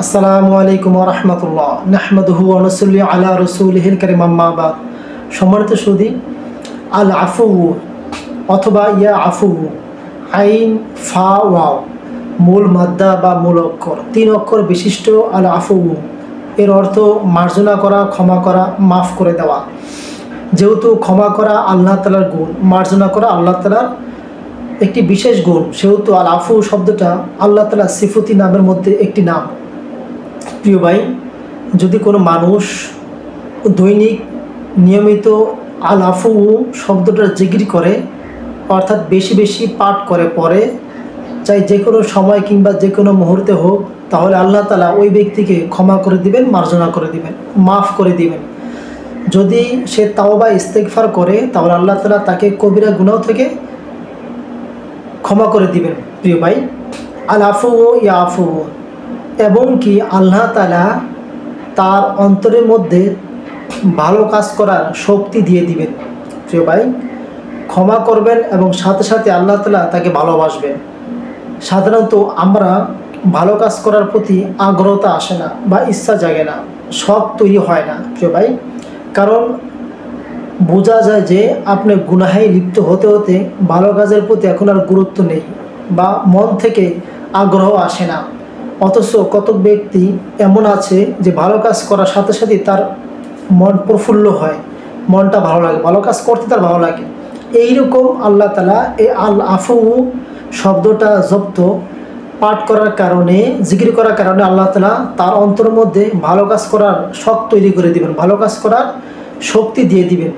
আসসালামু আলাইকুম ওয়া রাহমাতুল্লাহ নাহমাদুহু ওয়া নুসাল্লি আলা রাসূলিহিল কারীম আম্মা বাদ। সম্মানিত সুধী, আল আফু অথবা ইয়া আফু, আইন ফা ওয়াও মূল মাদ্দা বা মূল অক্ষর, 3 অক্ষর বিশিষ্ট আল আফু এর অর্থ মার্জনা করা, ক্ষমা করা, মাফ করে দেওয়া। যেহেতু ক্ষমা করা আল্লাহ তাআলার গুণ, মার্জনা করা আল্লাহ তাআলার একটি বিশেষ গুণ, সেহেতু আল আফু শব্দটা আল্লাহ তাআলার সিফতি নামের মধ্যে একটি নাম। প্রিয় ভাই, যদি কোনো মানুষ দৈনিক নিয়মিত আল আফু শব্দটা জিকির করে, অর্থাৎ বেশি বেশি পাঠ করে পড়ে, চাই যে কোনো সময় কিংবা যে কোনো মুহূর্তে হোক, তাহলে আল্লাহ তাআলা ওই ব্যক্তিকে ক্ষমা করে দিবেন, মার্জনা করে দিবেন, মাফ করে দিবেন। যদি সে তাওবা ইস্তেগফার করে, তাহলে আল্লাহ তাআলা তাকে কবিরা গুনাহ থেকে ক্ষমা করে দিবেন। প্রিয় ভাই, আল আফু ইয়া আফু, এবং কি আল্লাহ তাআলা তার অন্তরের মধ্যে ভালো কাজ করার শক্তি দিয়ে দিবেন। প্রিয় ভাই, ক্ষমা করবেন এবং সাথে সাথে আল্লাহ তাআলা তাকে ভালোবাসবেন। সাধারণত আমরা ভালো কাজ করার প্রতি আগ্রহতা আসে না বা ইচ্ছা জাগে না, শখ তৈরি হয় না। প্রিয় ভাই, কারণ বোঝা যায় যে আপনি গুনাহে লিপ্ত হতে হতে ভালো কাজের প্রতি এখন আর গুরুত্ব নেই বা মন থেকে আগ্রহ আসে না। অথচ কতক ব্যক্তি এমন আছে যে ভালো কাজ করার সাথে সাথে তার মন প্রফুল্ল হয়, মনটা ভালো লাগে, ভালো কাজ করতে তার ভালো লাগে। এইরকম আল্লাহ তাআলা এই আল আফু শব্দটা জব্দ পাঠ করার কারণে, জিকির করার কারণে আল্লাহ তাআলা তার অন্তরের মধ্যে ভালো কাজ করার শখ তৈরি করে দিবেন, ভালো কাজ করার শক্তি দিয়ে দিবেন।